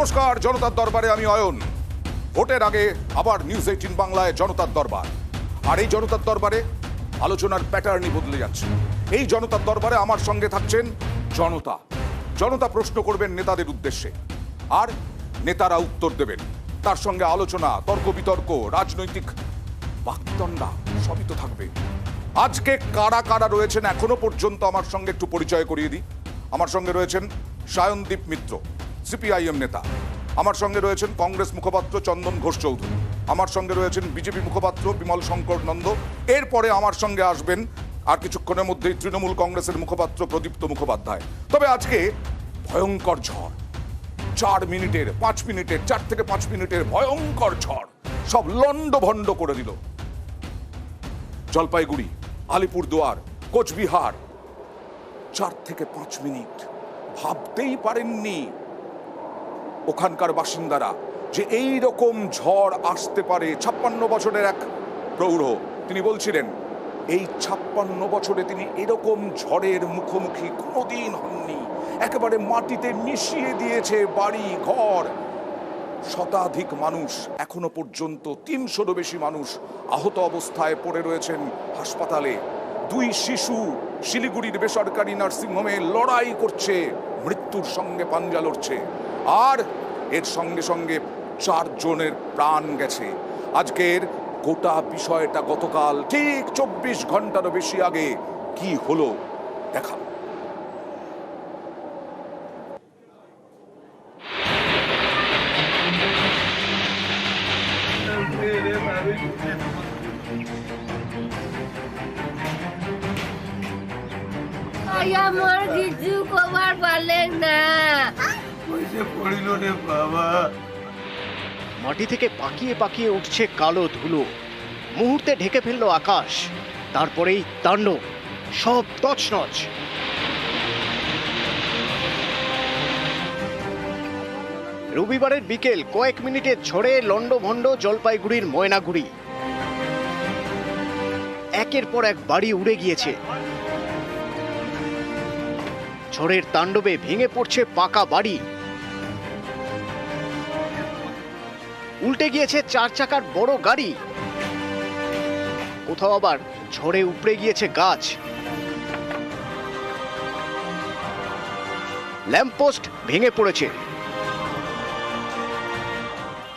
নমস্কার, জনতার দরবারে আমি অয়ন। ভোটের আগে আবার নিউজ 18 বাংলায় জনতার দরবার। আর এই জনতার দরবারে আলোচনার প্যাটার্নই বদলে যাচ্ছে। এই জনতার দরবারে আমার সঙ্গে থাকছেন জনতা। জনতা প্রশ্ন করবেন নেতাদের উদ্দেশ্যে, আর নেতারা উত্তর দেবেন। তার সঙ্গে আলোচনা, তর্ক বিতর্ক, রাজনৈতিক বাকদণ্ডা সবই তো থাকবে। আজকে কারা কারা রয়েছেন এখনো পর্যন্ত আমার সঙ্গে একটু পরিচয় করিয়ে দিই। আমার সঙ্গে রয়েছেন সায়নদীপ মিত্র, সিপিআইএম নেতা। আমার সঙ্গে রয়েছেন কংগ্রেস মুখপাত্র চন্দন ঘোষ চৌধুরী। আমার সঙ্গে রয়েছেন বিজেপি মুখপাত্র বিমল শঙ্কর নন্দ। এরপরে আমার সঙ্গে আসবেন আর কিছুক্ষণের মধ্যেই তৃণমূল কংগ্রেসের মুখপাত্র প্রদীপ্ত মুখোপাধ্যায়। তবে আজকে ভয়ঙ্কর ঝড়, 4 মিনিটের 5 মিনিটের 4 থেকে 5 মিনিটের ভয়ঙ্কর ঝড় সব লন্ডভন্ড করে দিল। জলপাইগুড়ি, আলিপুরদুয়ার, কোচবিহার, 4 থেকে 5 মিনিট। ভাবতেই পারেননি ওখানকার বাসিন্দারা যে এই রকম ঝড় আসতে পারে। 56 বছরের এক প্রৌঢ়, তিনি বলছিলেন এই 56 বছরে তিনি এরকম ঝড়ের মুখোমুখি কোনোদিন হননি। একেবারে মাটিতে মিশিয়ে দিয়েছে বাড়ি ঘর। শতাধিক মানুষ, এখনো পর্যন্ত 300-রও বেশি মানুষ আহত অবস্থায় পড়ে রয়েছেন হাসপাতালে। 2 শিশু শিলিগুড়ির বেসরকারি নার্সিংহোমে লড়াই করছে, মৃত্যুর সঙ্গে পাঞ্জা লড়ছে। আর এর সঙ্গে সঙ্গে 4 জনের প্রাণ গেছে। আজকের গোটা বিষয়টা গতকাল ঠিক 24 ঘন্টারও বেশি আগে কি হলো দেখা। আমার কিছু কবার পারলেন না। মাটি থেকে পাকিয়ে পাকিয়ে উঠছে কালো ধুলো, মুহূর্তে ঢেকে ফেলল আকাশ। তারপরেই তাণ্ডব, সব তছনছ। রবিবারের বিকেল কয়েক মিনিটের ঝড়ে লন্ডভন্ড জলপাইগুড়ির ময়নাগুড়ি। একের পর এক বাড়ি উড়ে গিয়েছে। ঝড়ের তাণ্ডবে ভেঙে পড়ছে পাকা বাড়ি, উল্টে গিয়েছে 4 চাকার বড় গাড়ি, কোথাও আবার ঝড়ে উপড়ে গিয়েছে গাছ। ল্যাম্পপোস্ট ভেঙে পড়েছে।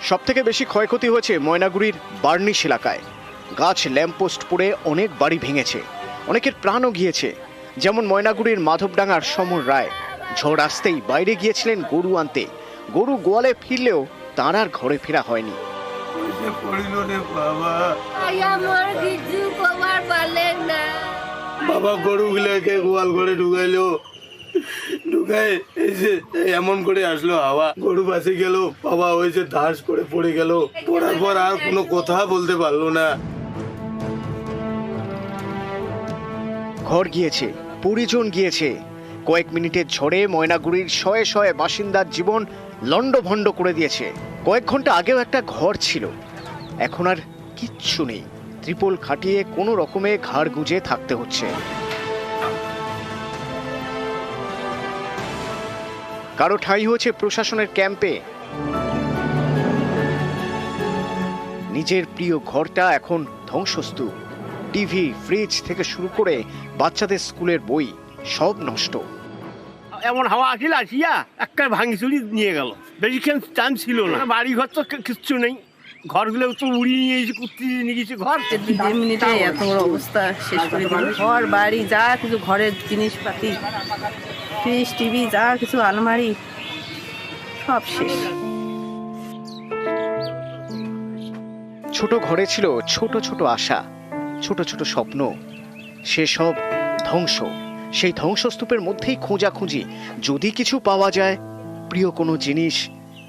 সবথেকে বেশি ক্ষয়ক্ষতি হয়েছে ময়নাগুড়ির বার্নিশ এলাকায়। গাছ, ল্যাম্পপোস্ট পড়ে অনেক বাড়ি ভেঙেছে, অনেকের প্রাণও গিয়েছে। যেমন ময়নাগুড়ির মাধবডাঙ্গার সমর রায়। ঝড় আসতেই বাইরে গিয়েছিলেন গরু আনতে। গরু গোয়ালে ফিরলেও তার আর ঘরে ফেরা হয়নি। আমার কিছু কবার পারলেন না। বাবা গরুগুলোকে গোয়াল ঘরে ঢুকাইলো, ঢুকাই এসে এমন করে আসলো হাওয়া, গরু বাঁচে গেল। বাবা হয়েছে ধাস করে পড়ে গেল। পড়ার পর আর কোনো কথা বলতে পারলো না। ঘর গিয়েছে, পরিজন গিয়েছে। কয়েক মিনিটের ঝড়ে ময়নাগুড়ির শয়ে শয়ে বাসিন্দার জীবন লন্ডভন্ড করে দিয়েছে। কয়েক ঘন্টা আগেও একটা ঘর ছিল, এখন আর কিচ্ছু নেই। ত্রিপল খাটিয়ে কোনো রকমে ঘাড় গুজে থাকতে হচ্ছে। কারো ঠাঁই হয়েছে প্রশাসনের ক্যাম্পে। নিজের প্রিয় ঘরটা এখন ধ্বংসস্তূপ। টিভি, ফ্রিজ থেকে শুরু করে বাচ্চাদের স্কুলের বই সব নষ্ট। এমন হাওয়া আসিল, আসিয়া একটা ভাঙিচুরি নিয়ে গেল। বেশিক্ষণ টাইম ছিল না। বাড়ি ঘর তো কিচ্ছু নেই, ঘরগুলো তো উড়িয়ে নিয়ে এসে কুত্তি নিয়ে গেছে ঘর। 2 মিনিটে এত বড় অবস্থা শেষ করে দিল। ঘর বাড়ি যা কিছু ঘরের জিনিসপাতি, ফ্রিজ, টিভি, যা কিছু আলমারি সব শেষ। ছোট ঘরে ছিল ছোট ছোট আশা, ছোট ছোট স্বপ্ন, সেসব ধ্বংস। সেই ধ্বংসস্তূপের মধ্যেই খোঁজাখুঁজি, যদি কিছু পাওয়া যায়, প্রিয় কোনো জিনিস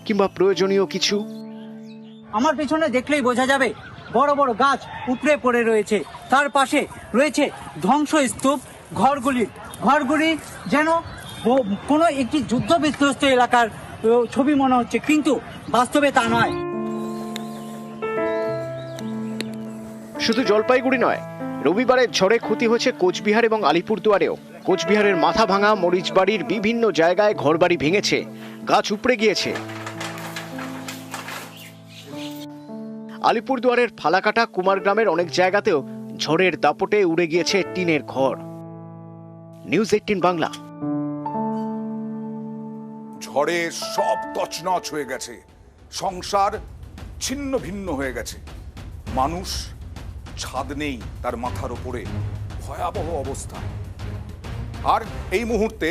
কিংবা প্রয়োজনীয় কিছু। আমার পেছনে দেখলেই বোঝা যাবে বড় বড় গাছ উপড়ে পড়ে রয়েছে। তার পাশে রয়েছে ধ্বংসস্তূপ। ঘরগুলি যেন কোনো একটি যুদ্ধ বিধ্বস্ত এলাকার ছবি মনে হচ্ছে, কিন্তু বাস্তবে তা নয়। শুধু জলপাইগুড়ি নয়, রবিবারের ঝড়ে ক্ষতি হয়েছে কোচবিহার এবং আলিপুরদুয়ারেও। কোচবিহারের মাথাভাঙা, মরিচবাড়ির বিভিন্ন জায়গায় ঘরবাড়ি ভেঙেছে, গাছ উপড়ে গিয়েছে। আলিপুরদুয়ারের ফালাকাটা কুমারগ্রামের অনেক জায়গাতেও ঝড়ের দাপটে উড়ে গিয়েছে টিনের ঘর। নিউজ 18 বাংলা। ঝড়ে সব তছনছ হয়ে গেছে, সংসার ছিন্ন ভিন্ন হয়ে গেছে, মানুষ ছাদ নেই তার মাথার উপরে, ভয়াবহ অবস্থা। আর এই মুহূর্তে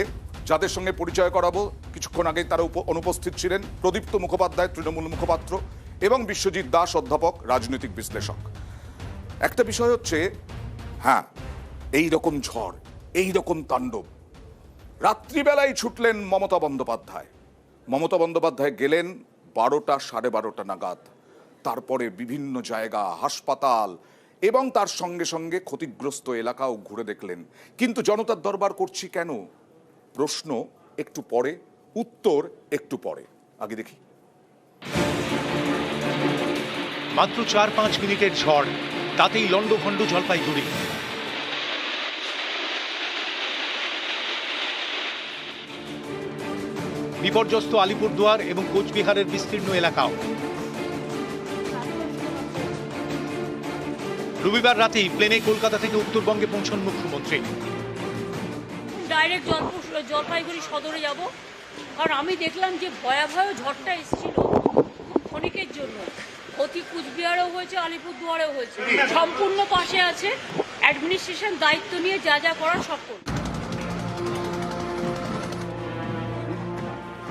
যাদের সঙ্গে পরিচয় করাবো, কিছুক্ষণ আগে তারা অনুপস্থিত ছিলেন প্রদীপ্ত মুখোপাধ্যায়, তৃণমূল মুখপাত্র, এবং বিশ্বজিৎ দাস, অধ্যাপক, রাজনৈতিক বিশ্লেষক। একটা বিষয় হচ্ছে, হ্যাঁ, এই রকম ঝড়, এই রকম তাণ্ডব, রাত্রিবেলায় ছুটলেন মমতা বন্দ্যোপাধ্যায়। মমতা বন্দ্যোপাধ্যায় গেলেন 12টা, 12:30 নাগাদ। তারপরে বিভিন্ন জায়গা, হাসপাতাল এবং তার সঙ্গে সঙ্গে ক্ষতিগ্রস্ত এলাকাও ঘুরে দেখলেন। কিন্তু জনতার দরবার করছি কেন? প্রশ্ন একটু পরে, উত্তর একটু পরে। আগে দেখি। মাত্র 4-5 মিনিটের ঝড়, তাতেই লন্ডভন্ড জলপাইগুড়ি। বিপর্যস্ত আলিপুরদুয়ার এবং কোচবিহারের বিস্তীর্ণ এলাকাও। রবিবার রাতেই প্লেনে কলকাতা থেকে উত্তরবঙ্গে পৌঁছন মুখ্যমন্ত্রী। ডাইরেক্ট জলপাইগুড়ি সদরে যাব, কারণ আমি দেখলাম যে ভয়াবহ ঝড়টা এসেছিল ক্ষণিকের জন্য। ক্ষতি কুচবিহারেও হয়েছে, আলিপুরদুয়ারেও হয়েছে। সম্পূর্ণ পাশে আছে, অ্যাডমিনিস্ট্রেশন দায়িত্ব নিয়ে যা যা করার সব করবে।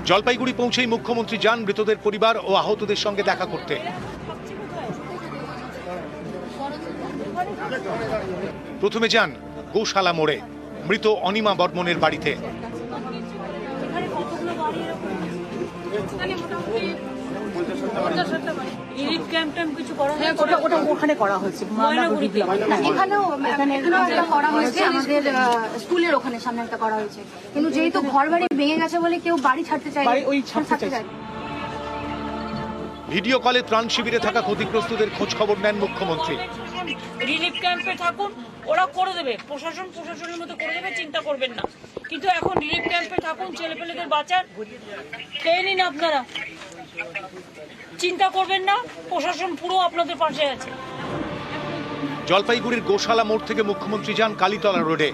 জলপাইগুড়ি পৌঁছেই মুখ্যমন্ত্রী যান মৃতদের পরিবার ও আহতদের সঙ্গে দেখা করতে। প্রথমে যান গোশালা মোড়ে মৃত অনিমা বর্মনের বাড়িতে। রিলিফ ক্যাম্প কিছু করা হয়, ওখানে করা হয়েছে, এখানেও একটা করা হয়েছে, আমাদের স্কুলের ওখানে সামনে একটা করা হয়েছে। কিন্তু যেহেতু ঘর বাড়ি ভেঙে গেছে বলে কেউ বাড়ি ছাড়তে চায়, ভিডিও কলে ত্রাণ শিবিরে থাকা ক্ষতিগ্রস্তদের খোঁজ খবর নেন মুখ্যমন্ত্রী। রিলিফ ক্যাম্পে থাকুন, ওরা করে দেবে, প্রশাসনের মতো করে দেবে, চিন্তা করবেন না। কিন্তু এখন রিলিফ ক্যাম্পে থাকুন, ছেলেপেলেদের বাঁচান, খেয়ে নিন আপনারা, চিন্তা করবেন না, প্রশাসন পুরো আপনাদের পাশে আছে। জলপাইগুড়ির গোশালা মোড় থেকে মুখ্যমন্ত্রী যান কালীতলা রোডে।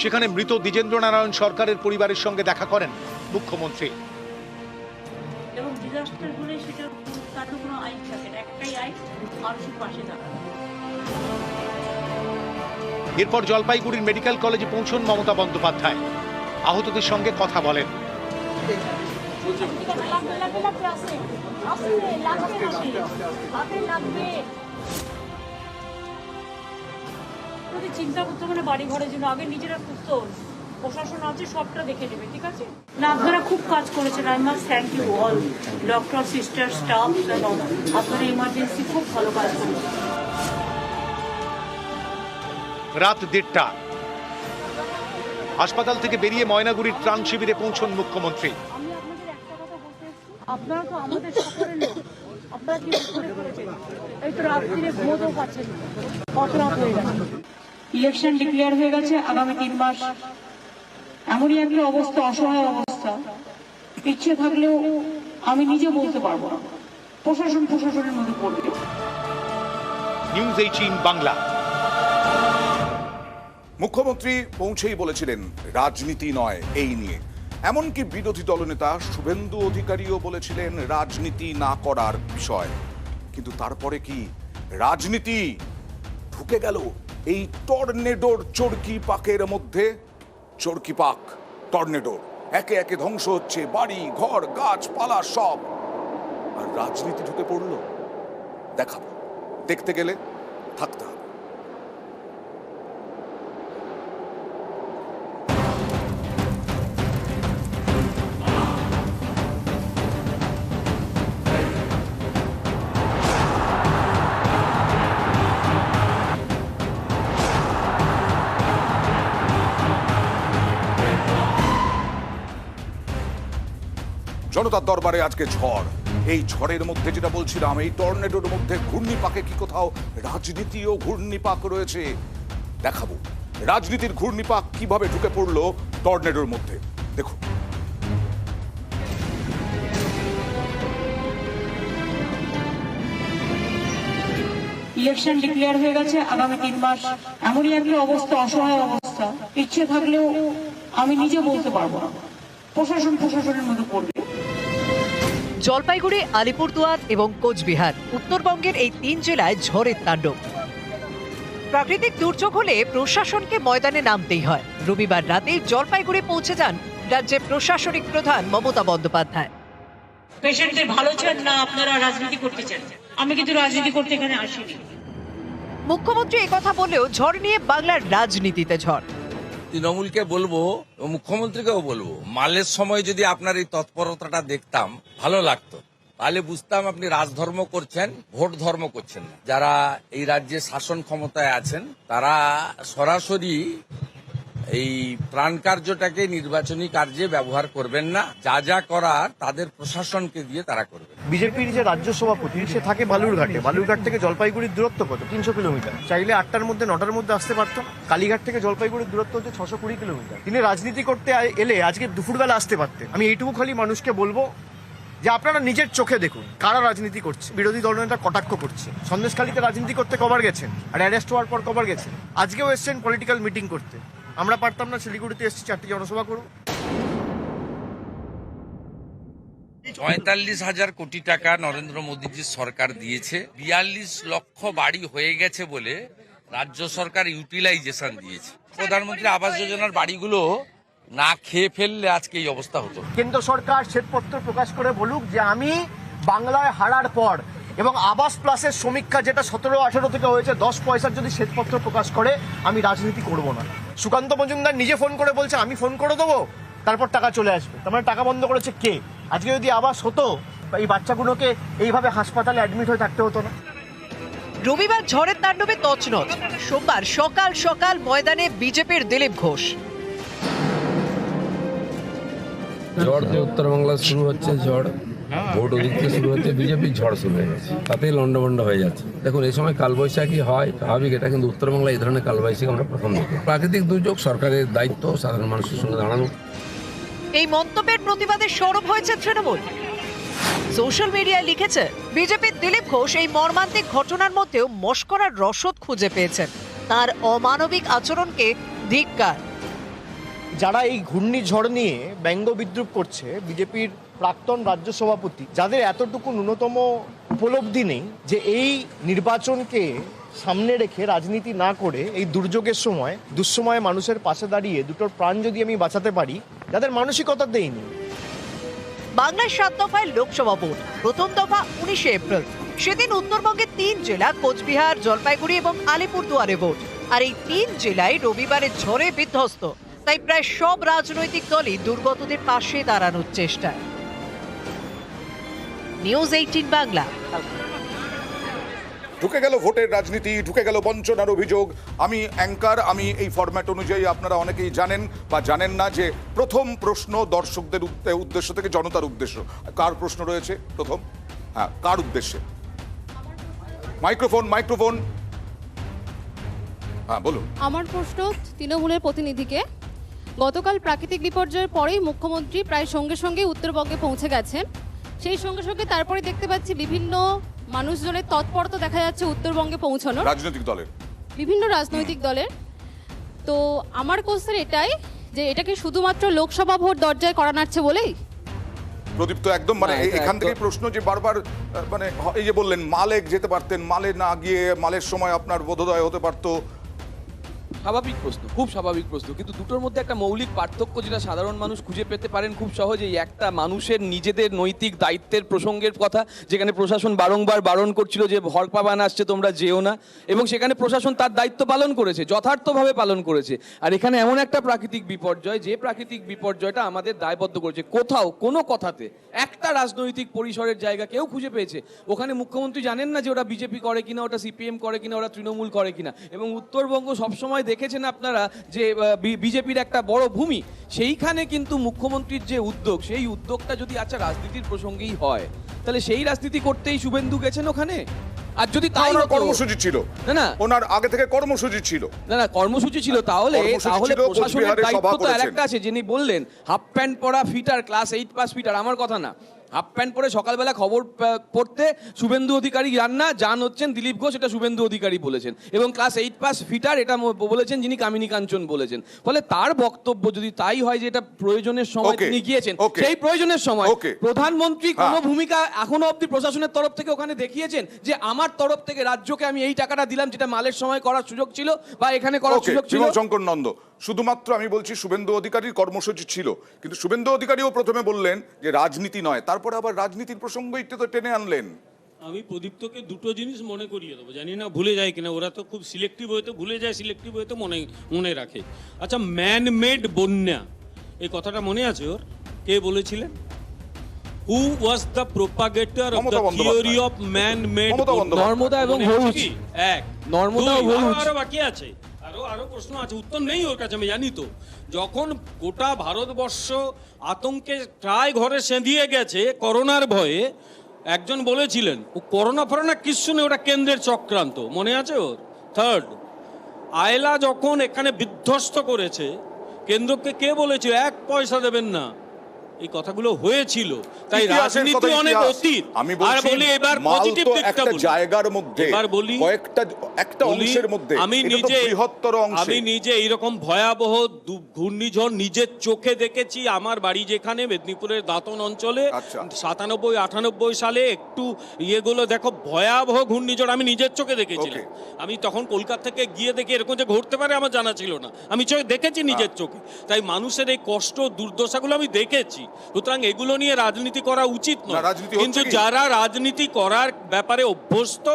সেখানে মৃত দ্বিজেন্দ্র নারায়ণ সরকারের পরিবারের সঙ্গে দেখা করেন মুখ্যমন্ত্রী। এবং ডিজাস্টার হলে সেটা তার কোনো আইন থাকে না, একটাই আইন, মানুষের পাশে থাকা। এরপর জলপাইগুড়ির মেডিকেল কলেজে পৌঁছন মমতা বন্দ্যোপাধ্যায়, আহতদের সঙ্গে কথা বলেন। চিন্তা করতে হবে না বাড়ি ঘরের জন্য, আগে নিজেরা সুস্থ হন, প্রশাসন আছে, সবটা দেখে নেবে, ঠিক আছে? না, আপনারা খুব কাজ করেছেন, I must thank you all, doctor, sister, staff, আপনারা ইমার্জেন্সি খুব ভালো কাজ করেছেন। রাত 1:30 হাসপাতাল থেকে বেরিয়ে ময়নাগুড়ির ত্রাণ শিবিরে পৌঁছন মুখ্যমন্ত্রী। আপনারা তো আমাদের সকলের লোক, আপনারা কি করেছেন? এই তো রাত্রিরে ঘুমোতেও পাচ্ছেন, কত রাত হয়ে গেছে। ইলেকশন ডিক্লেয়ার হয়ে গেছে, আগামী 3 মাস এমনই একটা অবস্থা, অসহায় অবস্থা, ইচ্ছে থাকলেও আমি নিজে বলতে পারবো না, প্রশাসনের মধ্যে পড়বে। নিউজ 18 বাংলা। মুখ্যমন্ত্রী পৌঁছেই বলেছিলেন রাজনীতি নয় এই নিয়ে। এমনকি বিরোধী দলনেতা শুভেন্দু অধিকারীও বলেছিলেন রাজনীতি না করার বিষয়। কিন্তু তারপরে কি রাজনীতি ঢুকে গেল এই টর্নেডোর চরকি পাকের মধ্যে? চরকি পাক, টর্নেডো, একে একে ধ্বংস হচ্ছে বাড়ি ঘর, গাছপালা সব, আর রাজনীতি ঢুকে পড়ল। দেখাবো, দেখতে গেলে থাকতে হবে। জনতার দরবারে আজকে ঝড়। এই ঝড়ের মধ্যে যেটা বলছিলাম, এই টর্নেডোর মধ্যে ঘূর্ণিপাকে কি কোথাও রাজনীতি ও ঘূর্ণিপাক রয়েছে? দেখাবো রাজনীতির ঘূর্ণিপাক কিভাবে ঢুকে পড়লো টর্নেডোর মধ্যে। দেখুন, ইলেকশন ডিক্লেয়ার হয়ে গেছে আগামী 3 মাস এমনই একটা অবস্থা, অসহায় অবস্থা, ইচ্ছে থাকলেও আমি নিজে বলতে পারবো না, প্রশাসনের মধ্যে পড়বে। জলপাইগুড়ি, আলিপুরদুয়ার এবং কোচবিহার উত্তরবঙ্গের এই 3 জেলায় ঝড়ের তাণ্ডব। প্রাকৃতিক দুর্যোগ হলে প্রশাসনকে ময়দানে নামতেই হয়। রবিবার রাতে জলপাইগুড়ি পৌঁছে যান রাজ্যের প্রশাসনিক প্রধান মমতা বন্দ্যোপাধ্যায়। পেশেন্টদের ভালো চান না আপনারা রাজনীতি করতে চান? আমি কিন্তু রাজনীতি করতে এখানে আসিনি। মুখ্যমন্ত্রী একথা বললেও ঝড় নিয়ে বাংলার রাজনীতিতে ঝড়। তৃণমূলকে বলবো, মুখ্যমন্ত্রীকেও বলবো, মালের সময় যদি আপনার এই তৎপরতাটা দেখতাম ভালো লাগতো, তাহলে বুঝতাম আপনি রাজধর্ম করছেন, ভোট ধর্ম করছেন না। যারা এই রাজ্যে শাসন ক্ষমতায় আছেন তারা সরাসরি এই প্রাণ কার্যটাকে নির্বাচনী কার্যে ব্যবহার করবেন না। যা যা করার তাদের প্রশাসনকে দিয়ে তারা করবে। বিজেপির যে রাজ্য সভাপতি সে থাকে বালুরঘাটে। বালুরঘাট থেকে জলপাইগুড়ির দূরত্ব কত? 300 কিলোমিটার। চাইলে 8টার মধ্যে 9টার মধ্যে আসতে পারতো। কালীঘাট থেকে জলপাইগুড়ির দূরত্ব হচ্ছে 620 কিলোমিটার। তিনি রাজনীতি করতে এলে আজকে দুপুরবেলা আসতে পারতেন। আমি এইটুকু খালি মানুষকে বলবো যে আপনারা নিজের চোখে দেখুন কারা রাজনীতি করছে। বিরোধী দলনেতা কটাক্ষ করছে। সন্দেশখালীতে রাজনীতি করতে কবার গেছেন আর অ্যারেস্ট হওয়ার পর কবার গেছেন? আজকেও এসছেন পলিটিক্যাল মিটিং করতে। আমরা পারতাম না শিলিগুড়িতে এসেছি 4টি জনসভা করব? ৪৫,০০০ কোটি টাকা নরেন্দ্র মোদীজির সরকার দিয়েছে। ৪২ লক্ষ বাড়ি হয়ে গেছে বলে রাজ্য সরকার ইউটিলাইজেশন দিয়েছে। প্রধানমন্ত্রী আবাস যোজনার বাড়িগুলো না খেয়ে ফেললে আজকে এই অবস্থা হতো। কেন্দ্র সরকার শ্বেতপত্র প্রকাশ করে বলুক যে আমি বাংলায় হারার পর এবং আবাস প্লাসের সমীক্ষা যেটা 17-18 থেকে হয়েছে 10 পয়সার যদি শ্বেতপত্র প্রকাশ করে আমি রাজনীতি করব না। সুকান্ত মজুমদার নিজে ফোন করে বলছে আমি ফোন করে দেবো, তারপর টাকা চলে আসবে। তার মানে টাকা বন্ধ করেছে কে? আজকে যদি আবাস হতো এই বাচ্চাগুলোকে এইভাবে হাসপাতালে অ্যাডমিট হয়ে থাকতে হতো না। রবিবার ঝড়ের তাণ্ডবে তছনছ। সোমবার সকাল সকাল ময়দানে বিজেপির দিলীপ ঘোষ। ঝড় তো উত্তরবাংলা শুরু হচ্ছে, ঝড় ভোট দিতে শুরু হচ্ছে, বিজেপির ঝড় শুরু হয়ে গেছে, তাতেই লন্ডভন্ড হয়ে যাচ্ছে। দেখুন এই সময় কালবৈশাখী হয় স্বাভাবিক, এটা কিন্তু উত্তরবাংলায় এই ধরনের কালবৈশাখী আমরা প্রথম দেখি। প্রাকৃতিক দুর্যোগ, সরকারের দায়িত্ব সাধারণ মানুষের সঙ্গে দাঁড়ানো। এই মন্তব্যের প্রতিবাদে সরব হয়েছে তৃণমূল। সোশ্যাল মিডিয়ায় লিখেছে বিজেপির দিলীপ ঘোষ এই মর্মান্তিক ঘটনার মধ্যেও মশকরার রসদ খুঁজে পেয়েছেন। তার অমানবিক আচরণকে ধিক্কার। যারা এই ঘূর্ণিঝড় নিয়ে ব্যঙ্গ বিদ্রুপ করছে, বিজেপির প্রাক্তন রাজ্য সভাপতি, যাদের এতটুকু ন্যূনতম উপলব্ধি নেই যে এই নির্বাচনকে সামনে রেখে রাজনীতি না করে এই দুর্যোগের সময় দুঃসময়ে মানুষের পাশে দাঁড়িয়ে দুটোর প্রাণ যদি আমি বাঁচাতে পারি, যাদের মানসিকতা দেয়নি। বাংলার 7 দফায় লোকসভা ভোট। প্রথম দফা 19 এপ্রিল। সেদিন উত্তরবঙ্গের 3 জেলা কোচবিহার, জলপাইগুড়ি এবং আলিপুরদুয়ারে ভোট। আর এই 3 জেলায় রবিবারের ঝড়ে বিধ্বস্ত। তাই প্রায় সব রাজনৈতিক দলই দুর্গতদের পাশে দাঁড়ানোর চেষ্টা। নিউজ 18 বাংলা। ঢুকে গেল ভোটের রাজনীতি, ঢুকে গেল বঞ্চনার অভিযোগ। আমি অ্যাঙ্কার, আমি এই ফরম্যাট অনুযায়ী আপনারা অনেকেই জানেন বা জানেন না যে প্রথম প্রশ্ন দর্শকদের উদ্দেশ্য থেকে জনতার উদ্দেশ্য। কার প্রশ্ন রয়েছে প্রথম? হ্যাঁ, কার উদ্দেশ্যে? মাইক্রোফোন। হ্যাঁ বলুন। আমার প্রশ্ন তৃণমূলের প্রতিনিধিকে। গতকাল প্রাকৃতিক বিপর্যয়ের পরেই মুখ্যমন্ত্রী প্রায় সঙ্গে সঙ্গে উত্তরবঙ্গে পৌঁছে গেছেন। সেই সঙ্গে সঙ্গে তারপরে দেখতে পাচ্ছি বিভিন্ন মানুষজনের তৎপরতা দেখা যাচ্ছে উত্তরবঙ্গে পৌঁছানো, বিভিন্ন রাজনৈতিক দলের। তো আমার কোশ্চেন এটাই যে এটা কি শুধুমাত্র লোকসভা ভোট দরজায় করা নাড়ছে বলেই? প্রদীপ তো একদম মানে এখান থেকে প্রশ্ন যে বারবার মানে এই যে বললেন মালে যেতে পারতেন, মালে না গিয়ে মালের সময় আপনার বোধোদয় হতে পারতো। স্বাভাবিক প্রশ্ন, খুব স্বাভাবিক প্রশ্ন, কিন্তু দুটোর মধ্যে একটা মৌলিক পার্থক্য যেটা সাধারণ মানুষ খুঁজে পেতে পারেন খুব সহজেই। একটা মানুষের নিজেদের নৈতিক দায়িত্বের প্রসঙ্গের কথা, যেখানে প্রশাসন বারংবার বারণ করছিল যে ভরপাবান আসছে তোমরা যেও না, এবং সেখানে প্রশাসন তার দায়িত্ব পালন করেছে, যথার্থভাবে পালন করেছে। আর এখানে এমন একটা প্রাকৃতিক বিপর্যয়, যে প্রাকৃতিক বিপর্যয়টা আমাদের দায়বদ্ধ করেছে। কোথাও কোনো কথাতে একটা রাজনৈতিক পরিসরের জায়গা কেউ খুঁজে পেয়েছে? ওখানে মুখ্যমন্ত্রী জানেন না যে ওটা বিজেপি করে কিনা, ওটা সিপিএম করে কিনা, ওরা তৃণমূল করে কিনা। এবং উত্তরবঙ্গ সবসময় দেখেছেন আপনারা যে বিজেপির একটা বড় ভূমি, সেইখানে কিন্তু মুখ্যমন্ত্রীর যে উদ্যোগ, সেই উদ্যোগটা যদি আচ্ছা রাজনীতির প্রসঙ্গেই হয়, তাহলে সেই রাজনীতি করতেই শুভেন্দু গেছেন ওখানে। আর যদি তাই কর্মসূচি ছিল না, ওনার আগে থেকে কর্মসূচি ছিল না, কর্মসূচি ছিল, তাহলে প্রশাসনের দায়িত্ব তো আরেকটা আছে। যিনি বললেন হাফ প্যান্ট পরা ফিটার, ক্লাস 8 পাস ফিটার, আমার কথা না, হাফ প্যান্ট পরে সকালবেলা খবর পড়তে শুভেন্দু অধিকারী যান হচ্ছেন দিলীপ ঘোষ, এটা শুভেন্দু অধিকারী বলেছেন, এবং ক্লাস 8 পাস ফিটার এটা বলেছেন যিনি কামিনী কাঞ্চন বলেছেন। ফলে তার বক্তব্য যদি তাই হয় যে এটা প্রয়োজনের সময় তিনি গিয়েছেন, সেই প্রয়োজনের সময় প্রধানমন্ত্রী কোনো ভূমিকা এখনো অবধি প্রশাসনের তরফ থেকে ওখানে দেখিয়েছেন যে আমার তরফ থেকে রাজ্যকে আমি এই টাকাটা দিলাম যেটা মালের সময় করার সুযোগ ছিল বা এখানে করার সুযোগ ছিল? শঙ্কর নন্দ, শুধুমাত্র আমি বলছি শুভেন্দু অধিকারীর কর্মসূচি ছিল, কিন্তু শুভেন্দু অধিকারীও প্রথমে বললেন যে রাজনীতি নয়, তারপরে আবার রাজনীতির প্রসঙ্গই তো টেনে আনলেন। আমি প্রদীপ্তকে দুটো জিনিস মনে করিয়ে দেবো, জানি না ভুলে যায় কিনা, ওরা তো খুব সিলেক্টিভ হয়তো ভুলে যায়, সিলেক্টিভ হয়তো মনে রাখে। আচ্ছা, ম্যান মেড বন্যা, এই কথাটা মনে আছে ওর? কে বলেছিলেন? Who was the propagator of the theory of man made? Narmada এবং ভৌজ। এক, নর্মদা ও ভৌজ। আরো বাকি আছে, আরো প্রশ্ন আছে, উত্তর নেই ওর কাছে, আমি জানি তো। যখন গোটা ভারতবর্ষ আতঙ্কে প্রায় ঘরে সেঁধিয়ে গেছে করোনার ভয়ে, একজন বলেছিলেন ও করোনা ফরোনা কিচ্ছু নেই, ওটা কেন্দ্রের চক্রান্ত, মনে আছে ওর? থার্ড, আয়লা যখন এখানে বিধ্বস্ত করেছে কেন্দ্রকে, কে বলেছিল 1 পয়সা দেবেন না? এই কথাগুলো হয়েছিল। তাই রাজনীতি অনেক অতীত। আমি বলি এবার পজিটিভ দিকটা বলি, জায়গার মধ্যে এবার বলি একটা অংশের মধ্যে আমি নিজে এইরকম ভয়াবহ ঘূর্ণিঝড় নিজের চোখে দেখেছি। আমার বাড়ি যেখানে মেদিনীপুরের দাঁতন অঞ্চলে 97-98 সালে একটু ইয়েগুলো দেখো, ভয়াবহ ঘূর্ণিঝড় আমি নিজের চোখে দেখেছিলাম। আমি তখন কলকাতা থেকে গিয়ে দেখি এরকম যে ঘটতে পারে আমার জানা ছিল না, আমি চোখে দেখেছি নিজের চোখে। তাই মানুষের এই কষ্ট দুর্দশাগুলো আমি দেখেছি। সুতরাং এগুলো নিয়ে রাজনীতি করা উচিত নয়, কিন্তু যারা রাজনীতি করার ব্যাপারে অভ্যস্ত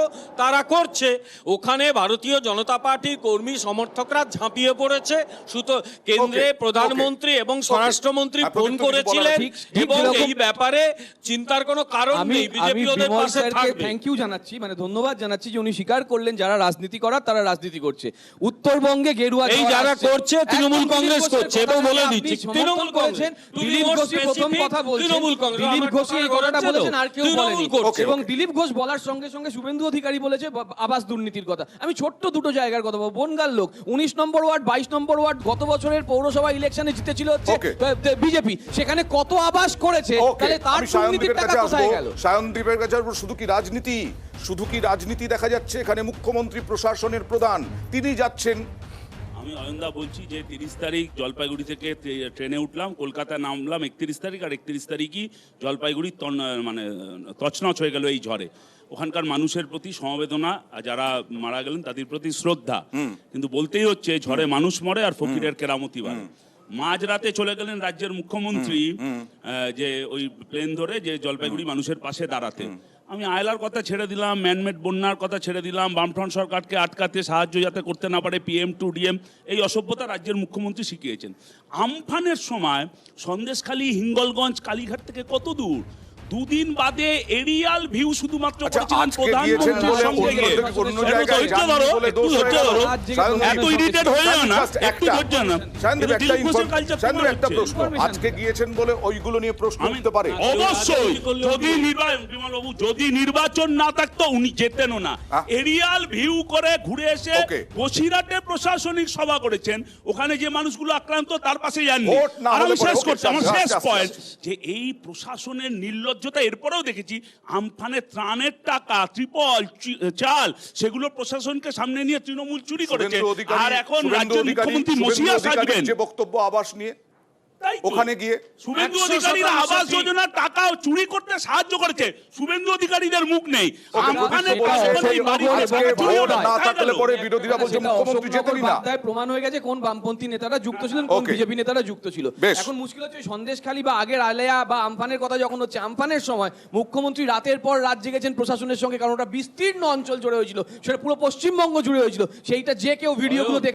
তারা করছে। ওখানে ভারতীয় জনতা পার্টির কর্মী সমর্থকরা ঝাঁপিয়ে পড়েছে। সুতরাং কেন্দ্রে প্রধানমন্ত্রী এবং স্বরাষ্ট্রমন্ত্রী ফোন করেছিলেন এবং এই ব্যাপারে চিন্তার কোনো কারণ নেই। বিজেপি ওদের পাশে থাকবে। থ্যাংক ইউ জানাচ্ছি, মানে ধন্যবাদ জানাচ্ছি যে উনি স্বীকার করলেন যারা রাজনীতি করার তারা রাজনীতি করছে। উত্তরবঙ্গে গেরুয়া এই যারা করছে তৃণমূল কংগ্রেস করছে, এবং বলে দিচ্ছি তৃণমূল করেছেন। দিলীপ ঘোষ প্রথম কথা বলছেন, দিলীপ ঘোষ এই কথাটা বলেছেন, আর কেউ বলেনি। এবং দিলীপ ঘোষ বলার সঙ্গে সঙ্গে শুভেন্দু অধিকারী বলেছে আবাস দুর্নীতির কথা। আমি ছোট্ট দুটো জায়গার কথা বলবো। বনগাঁর লোক 19 নম্বর ওয়ার্ড 22 নম্বর ওয়ার্ড গত বছরের পৌরসভা ইলেকশনে জিতেছিল হচ্ছে বিজেপি, সেখানে কত আবাস করেছে, তাহলে তার দুর্নীতির টাকা কোথায় গেল? সায়নদীপের কাছে শুধু কি রাজনীতি দেখা যাচ্ছে এখানে? মুখ্যমন্ত্রী প্রশাসনের প্রধান তিনি যাচ্ছেন। আমি অয়নদা বলছি যে 30 তারিখ জলপাইগুড়ি থেকে ট্রেনে উঠলাম, কলকাতায় নামলাম 31 তারিখ, আর 31 তারিখই জলপাইগুড়ি মানে তছনছ হয়ে গেল এই ঝড়ে। ওখানকার মানুষের প্রতি সমবেদনা, যারা মারা গেলেন তাদের প্রতি শ্রদ্ধা, কিন্তু বলতেই হচ্ছে ঝড়ে মানুষ মরে আর ফকিরের কেরামতি বাড়ে। মাঝরাতে চলে গেলেন রাজ্যের মুখ্যমন্ত্রী যে ওই প্লেন ধরে যে জলপাইগুড়ি মানুষের পাশে দাঁড়াতে। আমি আয়লার কথা ছেড়ে দিলাম, ম্যানমেড বন্যার কথা ছেড়ে দিলাম, বামফ্রন্ট সরকারকে আটকাতে সাহায্য যাতে করতে না পারে PM to DM, এই অসভ্যতা রাজ্যের মুখ্যমন্ত্রী শিখিয়েছেন। আমফানের সময় সন্দেশখালী, হিঙ্গলগঞ্জ, কালীঘাট থেকে কত দূর, দুদিন বাদে এরিয়াল ভিউ শুধুমাত্র করেছিলেন প্রধানমন্ত্রীর সঙ্গে। আজকে গিয়েছেন বলে ওইগুলো নিয়ে প্রশ্ন উঠতে পারে। অবশ্যই, যদি নির্বাচন না থাকতো উনি যেতেনও না। এরিয়াল ভিউ করে ঘুরে এসে বসিরহাটে প্রশাসনিক সভা করেছেন, ওখানে যে মানুষগুলো আক্রান্ত তার পাশে যাননি। আমি শেষ করছি, আমার শেষ পয়েন্ট যে এই প্রশাসনের নির্লজ্জ, এরপরেও দেখেছি আমফানে ত্রাণের টাকা, ত্রিপল, চাল, সেগুলো প্রশাসনকে সামনে নিয়ে তৃণমূল চুরি করেছে। আর এখন রাজ্যের মুখ্যমন্ত্রী মসিয়া সাজবেন যে বক্তব্য আবাস নিয়ে ওখানে গিয়ে শুভেন্দু অধিকারীরা আবাস যোজনার টাকা চুরি করতে সাহায্য করেছে, শুভেন্দু অধিকারীদের মুখ নেই। প্রমাণ হয়ে গেছে কোন বামপন্থী নেতারা যুক্ত ছিলেন, কোন বিজেপি নেতারা যুক্ত ছিল। এখন মুশকিল হচ্ছে সন্দেশখালী বা আগের আলেয়া বা আমফানের কথা যখন হচ্ছে, আমফানের সময় মুখ্যমন্ত্রী রাতের পর রাত জেগেছেন প্রশাসনের সঙ্গে, কারণ ওটা বিস্তীর্ণ অঞ্চল জুড়ে হয়েছিল, সেটা পুরো পশ্চিমবঙ্গ জুড়ে হয়েছিল। সেইটা যে কেউ ভিডিওগুলো